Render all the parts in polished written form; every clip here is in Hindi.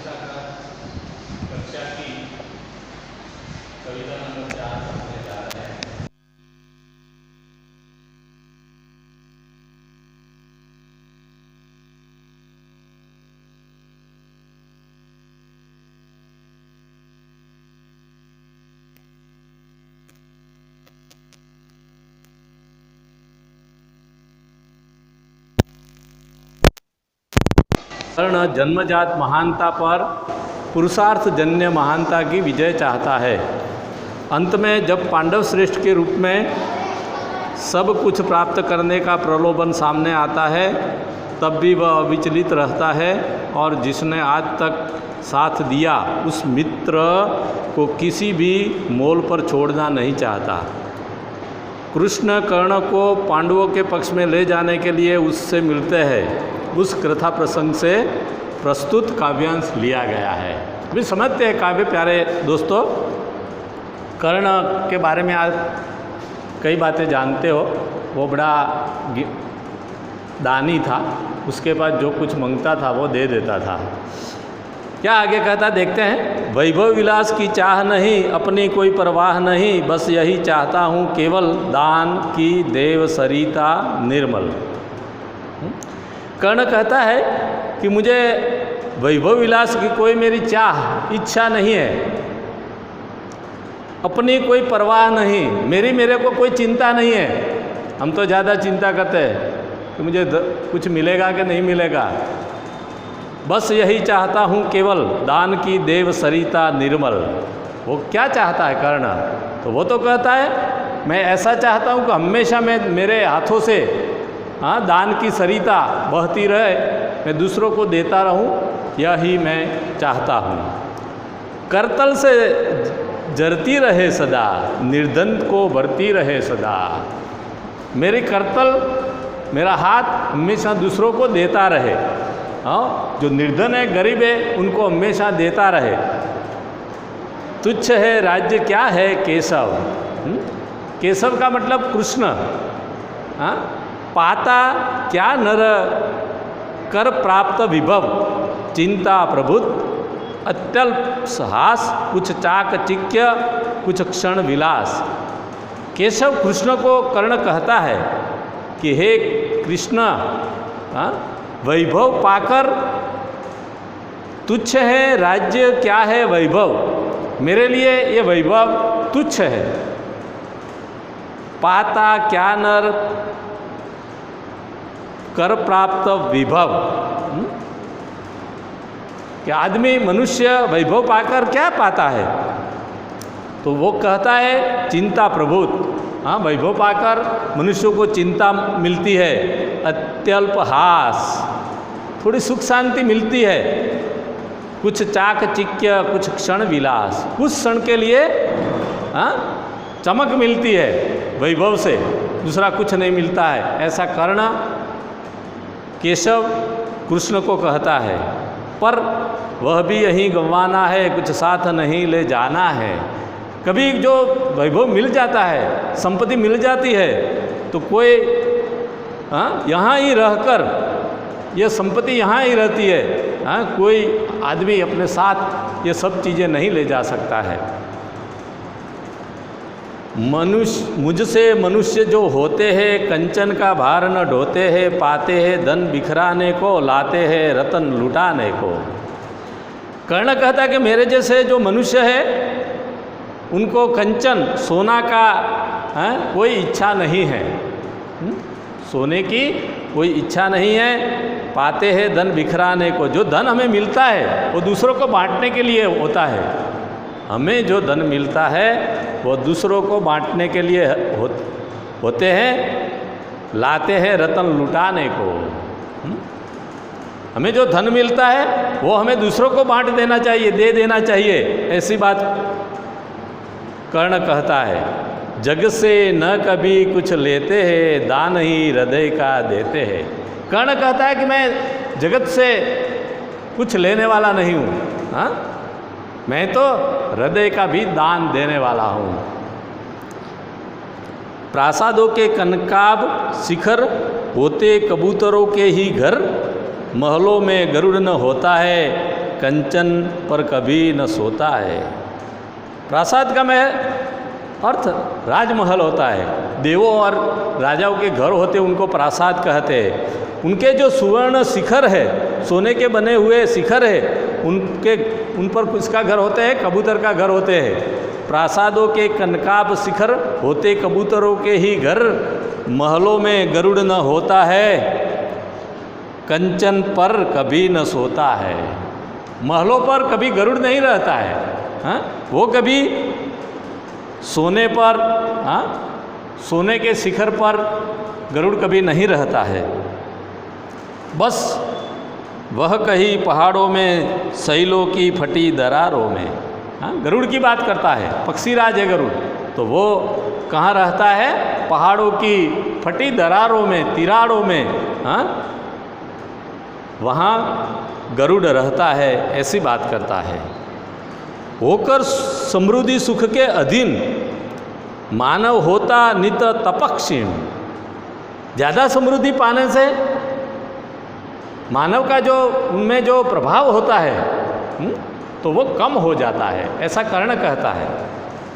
कक्षा की कविता नंबर 4 पढ़ने जा रहे हैं। कर्ण जन्मजात महानता पर पुरुषार्थ जन्य महानता की विजय चाहता है। अंत में जब पांडव श्रेष्ठ के रूप में सब कुछ प्राप्त करने का प्रलोभन सामने आता है, तब भी वह अविचलित रहता है और जिसने आज तक साथ दिया उस मित्र को किसी भी मोल पर छोड़ना नहीं चाहता। कृष्ण कर्ण को पांडवों के पक्ष में ले जाने के लिए उससे मिलते हैं। उस कथा प्रसंग से प्रस्तुत काव्यांश लिया गया है। भी समझते हैं काव्य प्यारे दोस्तों। कर्ण के बारे में आज कई बातें जानते हो। वो बड़ा दानी था, उसके पास जो कुछ मांगता था वो दे देता था। क्या आगे कहता देखते हैं। वैभव विलास की चाह नहीं, अपनी कोई परवाह नहीं, बस यही चाहता हूँ केवल दान की देव सरिता निर्मल। कर्ण कहता है कि मुझे वैभव विलास की कोई मेरी चाह इच्छा नहीं है, अपनी कोई परवाह नहीं, मेरे को कोई चिंता नहीं है। हम तो ज़्यादा चिंता करते हैं कि मुझे कुछ मिलेगा कि नहीं मिलेगा। बस यही चाहता हूँ केवल दान की देव सरिता निर्मल। वो क्या चाहता है कर्ण? तो वो तो कहता है मैं ऐसा चाहता हूँ कि हमेशा मेरे हाथों से दान की सरिता बहती रहे, मैं दूसरों को देता रहूं, यही मैं चाहता हूं। करतल से जरती रहे सदा, निर्धन को भरती रहे सदा। मेरी करतल, मेरा हाथ हमेशा दूसरों को देता रहे। जो निर्धन है, गरीब है, उनको हमेशा देता रहे। तुच्छ है राज्य क्या है केशव। केशव का मतलब कृष्ण। पाता क्या नर कर प्राप्त विभव, चिंता प्रबुद्ध अत्यल्प हास, कुछ चाकचिक्य कुछ क्षण विलास। केशव कृष्ण को कर्ण कहता है कि हे कृष्ण, वैभव पाकर, तुच्छ है राज्य क्या है वैभव, मेरे लिए ये वैभव तुच्छ है। पाता क्या नर कर प्राप्त विभव, कि आदमी मनुष्य वैभव पाकर क्या पाता है? तो वो कहता है चिंता प्रभुत। वैभव पाकर मनुष्यों को चिंता मिलती है, अत्यल्प हास, थोड़ी सुख शांति मिलती है, कुछ चाकचिक्य कुछ क्षण विलास, कुछ क्षण के लिए चमक मिलती है वैभव से, दूसरा कुछ नहीं मिलता है। ऐसा कर्ण केशव कृष्ण को कहता है, पर वह भी यहीं गंवाना है, कुछ साथ नहीं ले जाना है। कभी जो वैभव मिल जाता है, संपत्ति मिल जाती है, तो कोई यहाँ ही रहकर, यह संपत्ति यहाँ ही रहती है, कोई आदमी अपने साथ ये सब चीज़ें नहीं ले जा सकता है। मुझसे मनुष्य जो होते हैं, कंचन का भार न ढोते हैं, पाते हैं धन बिखराने को, लाते हैं रतन लुटाने को। कर्ण कहता कि मेरे जैसे जो मनुष्य है, उनको कंचन सोना का कोई इच्छा नहीं है, सोने की कोई इच्छा नहीं है। पाते हैं धन बिखराने को, जो धन हमें मिलता है वो दूसरों को बांटने के लिए होता है। हमें जो धन मिलता है वो दूसरों को बांटने के लिए होते हैं। लाते हैं रतन लुटाने को। हमें जो धन मिलता है वो हमें दूसरों को बांट देना चाहिए, दे देना चाहिए, ऐसी बात कर्ण कहता है। जग से न कभी कुछ लेते हैं, दान ही हृदय का देते हैं। कर्ण कहता है कि मैं जगत से कुछ लेने वाला नहीं हूँ, मैं तो हृदय का भी दान देने वाला हूँ। प्रासादों के कनकाब शिखर होते कबूतरों के ही घर, महलों में गरुड़ न होता है, कंचन पर कभी न सोता है। प्रासाद का में अर्थ राजमहल होता है। देवों और राजाओं के घर होते उनको प्रासाद कहते हैं। उनके जो सुवर्ण शिखर है, सोने के बने हुए शिखर है, उन पर किसका घर होते हैं? कबूतर का घर होते हैं। प्रासादों के कनकाब शिखर होते कबूतरों के ही घर, महलों में गरुड़ न होता है, कंचन पर कभी न सोता है। महलों पर कभी गरुड़ नहीं रहता है, हाँ? वो कभी सोने पर, हाँ, सोने के शिखर पर गरुड़ कभी नहीं रहता है। बस वह कहीं पहाड़ों में सैलों की फटी दरारों में, हाँ, गरुड़ की बात करता है। पक्षीराज है गरुड़, तो वो कहाँ रहता है? पहाड़ों की फटी दरारों में, तिराड़ों में, हाँ, वहाँ गरुड़ रहता है, ऐसी बात करता है। होकर समृद्धि सुख के अधीन मानव होता नित तपक्षीण। ज़्यादा समृद्धि पाने से मानव का जो उनमें जो प्रभाव होता है तो वो कम हो जाता है, ऐसा कर्ण कहता है।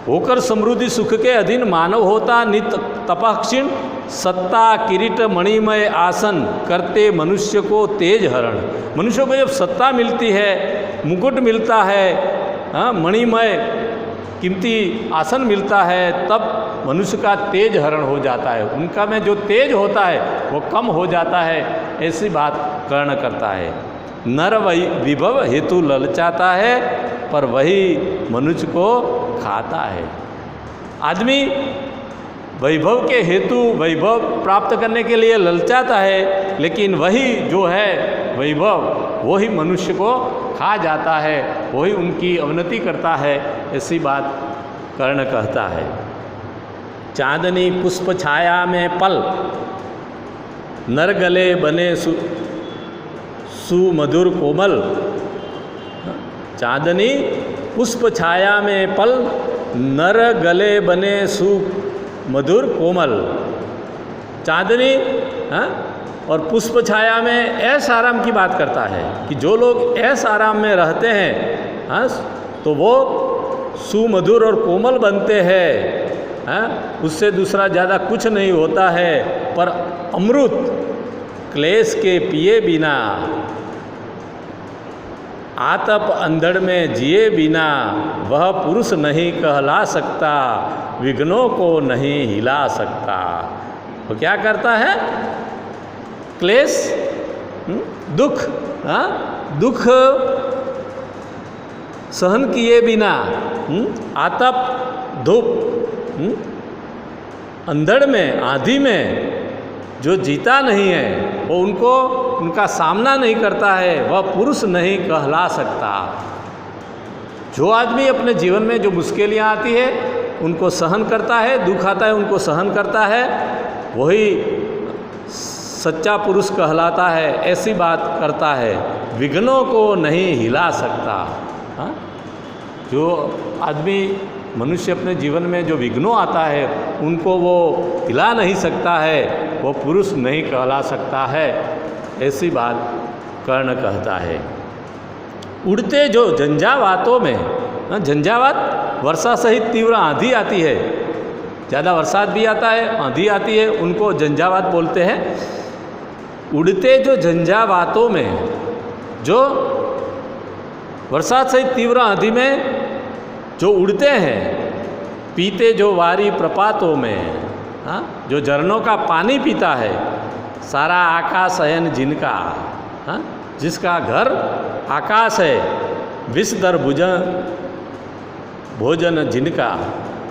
होकर समृद्धि सुख के अधीन मानव होता नित तपक्षीण, सत्ता किरीट मणिमय आसन करते मनुष्य को तेज हरण। मनुष्य को जब सत्ता मिलती है, मुकुट मिलता है, हाँ, मणिमय कीमती आसन मिलता है, तब मनुष्य का तेज हरण हो जाता है। उनका में जो तेज होता है वो कम हो जाता है, ऐसी बात कर्ण करता है। नर वही विभव हेतु ललचाता है, पर वही मनुष्य को खाता है। आदमी वैभव के हेतु वैभव प्राप्त करने के लिए ललचाता है, लेकिन वही जो है वैभव वही मनुष्य को खा जाता है, वही उनकी अवनति करता है, ऐसी बात कर्ण कहता है। चांदनी पुष्प छाया में पल, नर गले बने सुमधुर कोमल। चांदनी पुष्प छाया में पल, नर गले बने सुमधुर कोमल। चांदनी, हाँ, और पुष्प छाया में ऐश आराम की बात करता है कि जो लोग ऐश आराम में रहते हैं, हाँ, तो वो सुमधुर और कोमल बनते हैं, हाँ, उससे दूसरा ज़्यादा कुछ नहीं होता है। पर अमृत क्लेश के पिए बिना, आतप अंधड़ में जिए बिना, वह पुरुष नहीं कहला सकता, विघ्नों को नहीं हिला सकता। वो क्या करता है? क्लेश, दुख, हाँ, दुख सहन किए बिना, आतप, धूप, अंधड़ में, आंधी में जो जीता नहीं है, वो उनका सामना नहीं करता है, वह पुरुष नहीं कहला सकता। जो आदमी अपने जीवन में जो मुश्किलें आती है उनको सहन करता है, दुख आता है उनको सहन करता है, वही सच्चा पुरुष कहलाता है, ऐसी बात करता है। विघ्नों को नहीं हिला सकता, हाँ? जो आदमी मनुष्य अपने जीवन में जो विघ्नों आता है उनको वो हिला नहीं सकता है, वो पुरुष नहीं कहला सकता है, ऐसी बात कर्ण कहता है। उड़ते जो झंझावातों में, झंझावात वर्षा सहित तीव्र आंधी आती है, ज़्यादा बरसात भी आता है, आंधी आती है, उनको झंझावात बोलते हैं। उड़ते जो झंझावातों में, जो बरसात सहित तीव्र आंधी में जो उड़ते हैं, पीते जो वारी प्रपातों में, हाँ, जो झरनों का पानी पीता है, सारा आकाश शयन जिनका, हाँ, जिसका घर आकाश है, विषधर भोजन जिनका,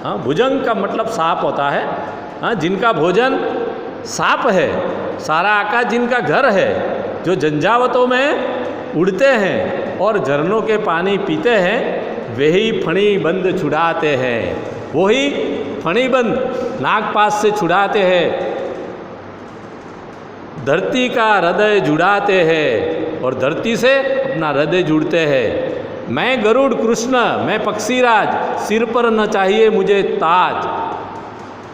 हाँ, भुजंग का मतलब सांप होता है, हाँ, जिनका भोजन सांप है, सारा आकाश जिनका घर है, जो झंझावतों में उड़ते हैं और झरनों के पानी पीते हैं, वही फणी बंद छुड़ाते हैं, वही फणी बंद नागपाश से छुड़ाते हैं, धरती का हृदय जुड़ाते हैं और धरती से अपना हृदय जुड़ते हैं। मैं गरुड़ कृष्ण, मैं पक्षीराज, सिर पर न चाहिए मुझे ताज।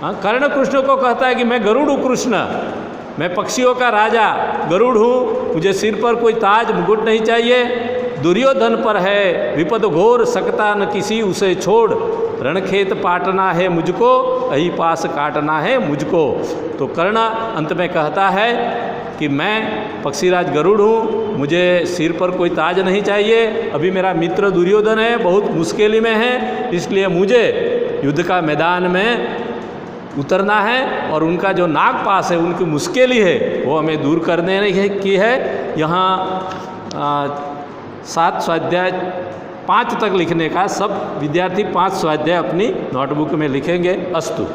हाँ, कर्ण कृष्ण को कहता है कि मैं गरुड़ हूँ कृष्ण, मैं पक्षियों का राजा गरुड़ हूँ, मुझे सिर पर कोई ताज मुकुट नहीं चाहिए, दुर्योधन पर है विपद घोर, सकता न किसी उसे छोड़, रणखेत पाटना है मुझको, अही पास काटना है मुझको। तो कर्ण अंत में कहता है कि मैं पक्षीराज गरुड़ हूँ, मुझे सिर पर कोई ताज नहीं चाहिए, अभी मेरा मित्र दुर्योधन है, बहुत मुश्किल में है, इसलिए मुझे युद्ध का मैदान में उतरना है और उनका जो नागपाश है, उनकी मुश्किल है, वो हमें दूर करने की है। यहाँ 7 स्वाध्याय 5 तक लिखने का, सब विद्यार्थी 5 स्वाध्याय अपनी नोटबुक में लिखेंगे। अस्तु।